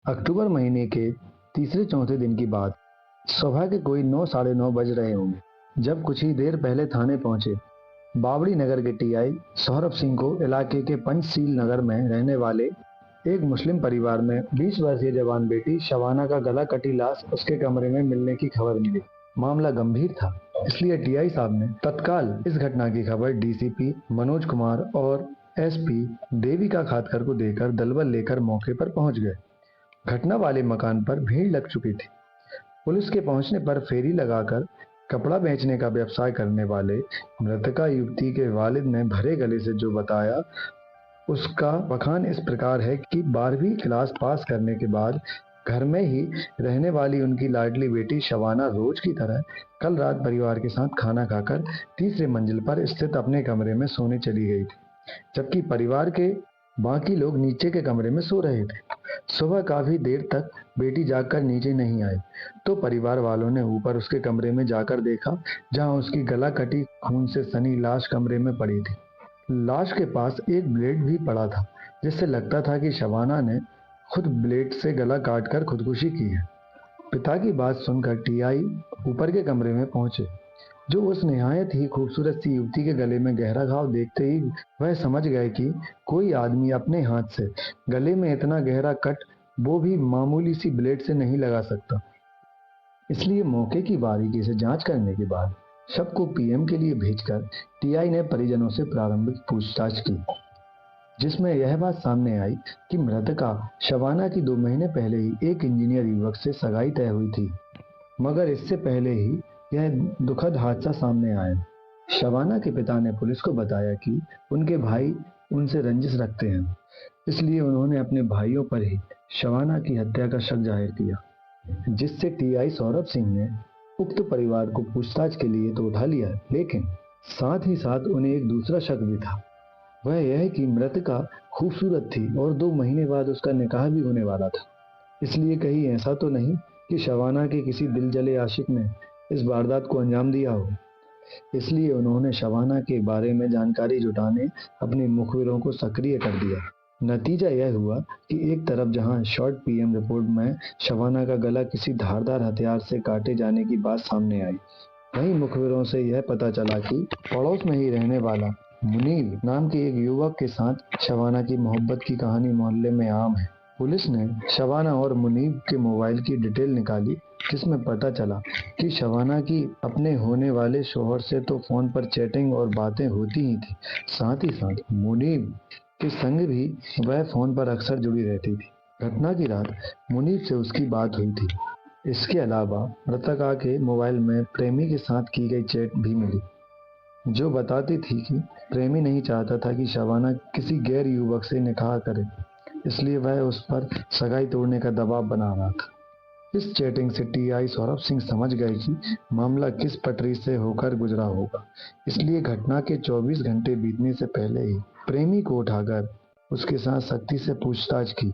अक्टूबर महीने के तीसरे चौथे दिन की बात। सुबह के कोई 9 साढ़े 9 बज रहे होंगे जब कुछ ही देर पहले थाने पहुंचे बावड़ी नगर के टीआई सौरभ सिंह को इलाके के पंचशील नगर में रहने वाले एक मुस्लिम परिवार में 20 वर्षीय जवान बेटी शबाना का गला कटी लाश उसके कमरे में मिलने की खबर मिली। मामला गंभीर था, इसलिए टीआई साहब ने तत्काल इस घटना की खबर डीसीपी मनोज कुमार और एसपी देविका खातकर को देकर दलबल लेकर मौके पर पहुंच गए। घटना वाले मकान पर भीड़ लग चुकी थी। पुलिस के पहुंचने पर फेरी लगाकर कपड़ा बेचने का व्यवसाय करने वाले मृतका युवती के वालिद ने भरे गले से जो बताया उसका बखान इस प्रकार है कि 12वीं क्लास पास करने के बाद घर में ही रहने वाली उनकी लाडली बेटी शबाना रोज की तरह कल रात परिवार के साथ खाना खाकर तीसरे मंजिल पर स्थित अपने कमरे में सोने चली गई थी, जबकि परिवार के बाकी लोग नीचे के कमरे में सो रहे थे। सुबह काफी देर तक बेटी जागकर नीचे नहीं आई तो परिवार वालों ने ऊपर उसके कमरे में जाकर देखा, जहां उसकी गला कटी खून से सनी लाश कमरे में पड़ी थी। लाश के पास एक ब्लेड भी पड़ा था, जिससे लगता था कि शबाना ने खुद ब्लेड से गला काटकर खुदकुशी की है। पिता की बात सुनकर टीआई ऊपर के कमरे में पहुंचे। जो उस निहायत ही खूबसूरत सी युवती के गले में गहरा घाव देखते ही वह समझ गए कि कोई आदमी अपने हाथ से गले में इतना गहरा कट, वो भी मामूली सी ब्लेड से नहीं लगा सकता। इसलिए मौके की बारीकी से जांच करने के बाद शव को पीएम के लिए भेजकर टीआई ने परिजनों से प्रारंभिक पूछताछ की, जिसमें यह बात सामने आई कि मृतका शबाना की 2 महीने पहले ही एक इंजीनियर युवक से सगाई तय हुई थी, मगर इससे पहले ही यह दुखद हादसा सामने आया। शबाना के पिता ने पुलिस को बताया कि उनके भाई उनसे रंजिश रखते हैं, इसलिए उन्होंने अपने भाइयों पर ही शबाना की हत्या का शक जाहिर किया, जिससे टीआई सौरभ सिंह ने उक्त परिवार को पूछताछ के लिए तो उठा लिया, लेकिन साथ ही साथ उन्हें एक दूसरा शक भी था। वह यह कि मृतका खूबसूरत थी और 2 महीने बाद उसका निकाह भी होने वाला था, इसलिए कहीं ऐसा तो नहीं कि शबाना के किसी दिल जले आशिक ने इस वारदात को अंजाम दिया हो। इसलिए उन्होंने शबाना के बारे में जानकारी जुटाने अपने मुखबिरों को सक्रिय कर दिया। नतीजा यह हुआ कि एक तरफ जहां शॉर्ट पीएम रिपोर्ट में शबाना का गला किसी धारदार हथियार से काटे जाने की बात सामने आई, वहीं मुखबिरों से यह पता चला कि पड़ोस में ही रहने वाला मुनीर नाम के एक युवक के साथ शबाना की मोहब्बत की कहानी मोहल्ले में आम है। पुलिस ने शबाना और मुनीर के मोबाइल की डिटेल निकाली, जिसमें पता चला कि शबाना की अपने होने वाले शौहर से तो फोन पर चैटिंग और बातें होती ही थी, साथ ही साथ मुनीर के संग भी वह फोन पर अक्सर जुड़ी रहती थी। घटना की रात मुनीर से उसकी बात हुई थी। इसके अलावा मृतका के मोबाइल में प्रेमी के साथ की गई चैट भी मिली, जो बताती थी कि प्रेमी नहीं चाहता था कि शबाना किसी गैर युवक से निकाह करे, इसलिए वह उस पर सगाई तोड़ने का दबाव बना रहा था। इस चैटिंग से टीआई सौरभ सिंह समझ गए कि मामला किस पटरी से होकर गुजरा होगा, इसलिए घटना के 24 घंटे बीतने से पहले ही प्रेमी को उठाकर उसके साथ सख्ती से पूछताछ की,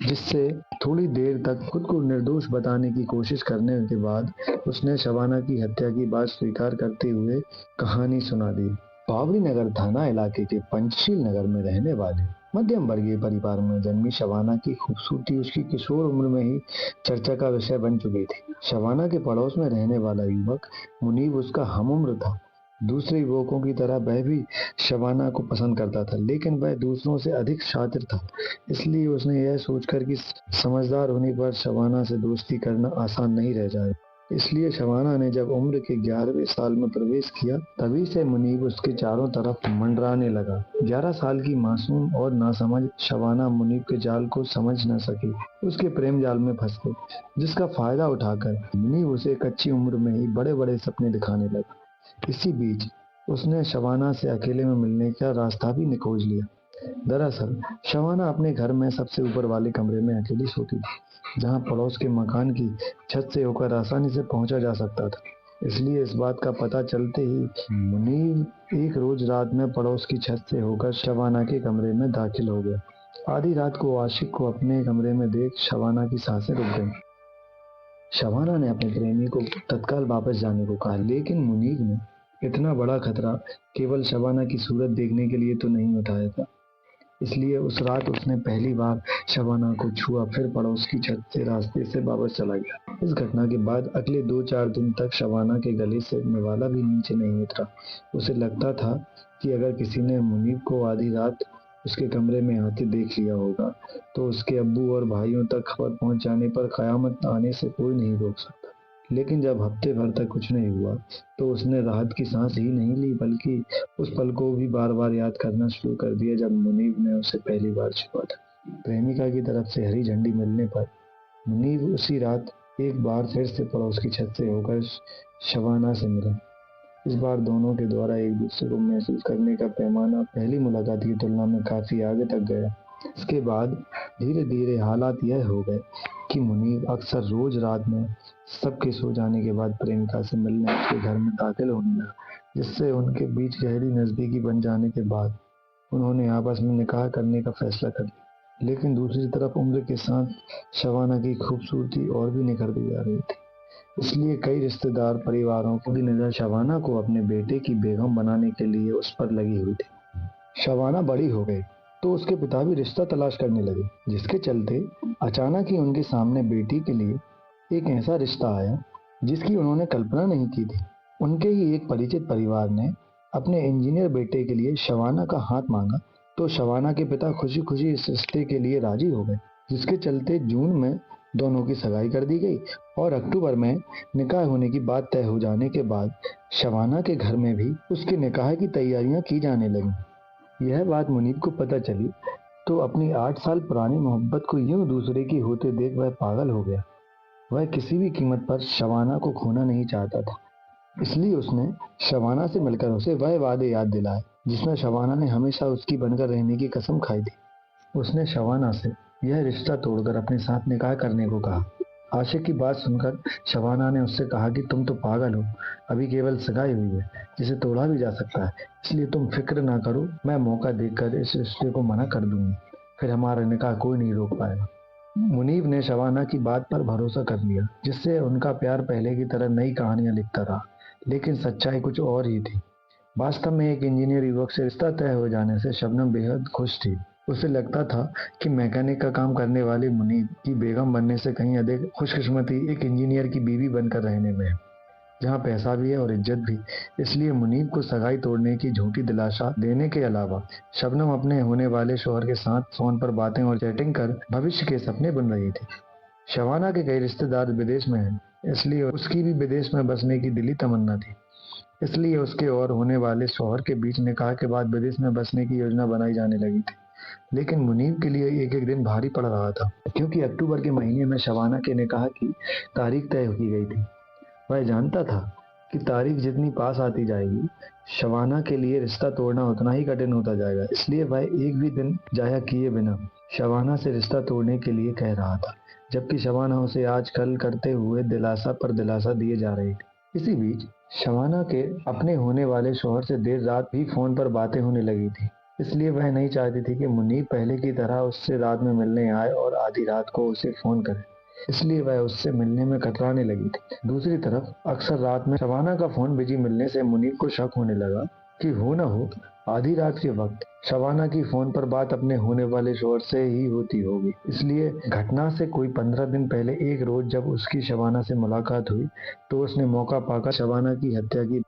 जिससे थोड़ी देर तक खुद को निर्दोष बताने की कोशिश करने के बाद उसने शबाना की हत्या की बात स्वीकार करते हुए कहानी सुना दी। बावड़ी नगर थाना इलाके के पंचशील नगर में रहने वाले मध्यम वर्गीय परिवार में जन्मी शबाना की खूबसूरती उसकी किशोर उम्र में ही चर्चा का विषय बन चुकी थी। शबाना के पड़ोस में रहने वाला युवक मुनीब उसका हमउम्र था। दूसरे युवकों की तरह वह भी शबाना को पसंद करता था, लेकिन वह दूसरों से अधिक शातिर था, इसलिए उसने यह सोचकर कि समझदार होने पर शबाना से दोस्ती करना आसान नहीं रह जाए, इसलिए शबाना ने जब उम्र के 11वें साल में प्रवेश किया, तभी से मुनीब उसके चारों तरफ मंडराने लगा। 11 साल की मासूम और नासमझ शबाना मुनीब के जाल को समझ न सकी, उसके प्रेम जाल में फंस गई, जिसका फायदा उठाकर मुनीब उसे कच्ची उम्र में ही बड़े बड़े सपने दिखाने लगा। इसी बीच उसने शबाना से अकेले में मिलने का रास्ता भी निकोज लिया। दरअसल शबाना अपने घर में सबसे ऊपर वाले कमरे में अकेली सोती थी, जहां पड़ोस के मकान की छत से होकर आसानी से पहुंचा जा सकता था। इसलिए इस बात का पता चलते ही मुनीर एक रोज रात में पड़ोस की छत से होकर शबाना के कमरे में दाखिल हो गया। आधी रात को आशिक को अपने कमरे में देख शबाना की सांसें रुक गईं। शबाना ने अपने प्रेमी को तत्काल वापस जाने को कहा, लेकिन मुनीर ने इतना बड़ा खतरा केवल शबाना की सूरत देखने के लिए तो नहीं उठाया था। इसलिए उस रात उसने पहली बार शबाना को छुआ, फिर पड़ोस की छत से रास्ते से वापस चला गया। इस घटना के बाद अगले 2-4 दिन तक शबाना के गले से निवाला भी नीचे नहीं उतरा। उसे लगता था कि अगर किसी ने मुनीब को आधी रात उसके कमरे में आते देख लिया होगा तो उसके अब्बू और भाइयों तक खबर पहुंच जाने पर कयामत आने से कोई नहीं रोक सकता। लेकिन जब हफ्ते भर तक कुछ नहीं हुआ तो उसने राहत की सांस ही नहीं ली, बल्कि उस पल को भी बार बार याद करना शुरू कर दिया जब मुनीब ने उसे पहली बार छुआ था। प्रेमिका की तरफ से हरी झंडी मिलने पर मुनीब उसी रात एक बार फिर से पड़ोस की छत से होकर शबाना से मिला। इस बार दोनों के द्वारा एक दूसरे को महसूस करने का पैमाना पहली मुलाकात की तुलना में काफी आगे तक गया। इसके बाद धीरे धीरे हालात यह हो गए कि मुनीब अक्सर रोज रात में सबके सो जाने के बाद प्रेमिका से मिलने उसके घर में दाखिल होने लगा, जिससे उनके बीच गहरी नजदीकी बन जाने के बाद उन्होंने आपस में निकाह करने का फैसला कर लिया। लेकिन दूसरी तरफ उम्र के साथ शबाना की खूबसूरती और भी निखरती जा रही थी, इसलिए कई रिश्तेदार परिवारों की नजर शबाना को अपने बेटे की बेगम बनाने के लिए उस पर लगी हुई थी। शबाना बड़ी हो गई तो उसके पिता भी रिश्ता तलाश करने लगे, जिसके चलते अचानक ही उनके सामने बेटी के लिए एक ऐसा रिश्ता आया जिसकी उन्होंने कल्पना नहीं की थी। उनके ही एक परिचित परिवार ने अपने इंजीनियर बेटे के लिए शबाना का हाथ मांगा तो शबाना के पिता खुशी खुशी इस रिश्ते के लिए राजी हो गए, जिसके चलते जून में दोनों की सगाई कर दी गई और अक्टूबर में निकाह होने की बात तय हो जाने के बाद शबाना के घर में भी उसके निकाह की तैयारियां की जाने लगी। यह बात मुनीब को पता चली तो अपनी 8 साल पुरानी मोहब्बत को यूं दूसरे की होते देख वह पागल हो गया। वह किसी भी कीमत पर शबाना को खोना नहीं चाहता था, इसलिए उसने शबाना से मिलकर उसे वह वादे याद दिलाए जिसमें शबाना ने हमेशा उसकी बनकर रहने की कसम खाई थी। उसने शबाना से यह रिश्ता तोड़कर अपने साथ निकाह करने को कहा। आशिक की बात सुनकर शबाना ने उससे कहा कि तुम तो पागल हो, अभी केवल सगाई हुई है जिसे तोड़ा भी जा सकता है, इसलिए तुम फिक्र ना करो, मैं मौका देखकर इस रिश्ते को मना कर दूंगी, फिर हमारा निकाह कोई नहीं रोक पाएगा। मुनीब ने शबाना की बात पर भरोसा कर लिया, जिससे उनका प्यार पहले की तरह नई कहानियां लिखता रहा। लेकिन सच्चाई कुछ और ही थी। वास्तव में एक इंजीनियर युवक से रिश्ता तय हो जाने से शबनम बेहद खुश थी। उसे लगता था कि मैकेनिक का काम करने वाली मुनीब की बेगम बनने से कहीं अधिक खुशकिस्मती एक इंजीनियर की बीवी बनकर रहने में है, जहाँ पैसा भी है और इज्जत भी। इसलिए मुनीब को सगाई तोड़ने की झूठी दिलासा देने के अलावा शबनम अपने होने वाले शौहर के साथ फोन पर बातें और चैटिंग कर भविष्य के सपने बुन रही थी। शबाना के कई रिश्तेदार विदेश में हैं, इसलिए उसकी भी विदेश में बसने की दिली तमन्ना थी। इसलिए उसके और होने वाले शौहर के बीच निकाह के बाद विदेश में बसने की योजना बनाई जाने लगी थी। लेकिन मुनीब के लिए एक एक दिन भारी पड़ रहा था, क्योंकि अक्टूबर के महीने में शबाना के निकाह की तारीख तय की गई थी। वह जानता था कि तारीख जितनी पास आती जाएगी शबाना के लिए रिश्ता तोड़ना उतना ही कठिन होता जाएगा, इसलिए वह एक भी दिन जाया किए बिना शबाना से रिश्ता तोड़ने के लिए कह रहा था, जबकि शबाना उसे आज कल करते हुए दिलासा पर दिलासा दिए जा रही थी। इसी बीच शबाना के अपने होने वाले शौहर से देर रात भी फोन पर बातें होने लगी थी, इसलिए वह नहीं चाहती थी कि मुनीब पहले की तरह उससे रात में मिलने आए और आधी रात को उसे फोन करे, इसलिए वह उससे मिलने में कतराने लगी थी। दूसरी तरफ अक्सर रात में शबाना का फोन बिजी मिलने से मुनीब को शक होने लगा कि हो न हो आधी रात के वक्त शबाना की फोन पर बात अपने होने वाले शौहर से ही होती होगी। इसलिए घटना से कोई 15 दिन पहले एक रोज जब उसकी शबाना से मुलाकात हुई तो उसने मौका पाकर शबाना की हत्या की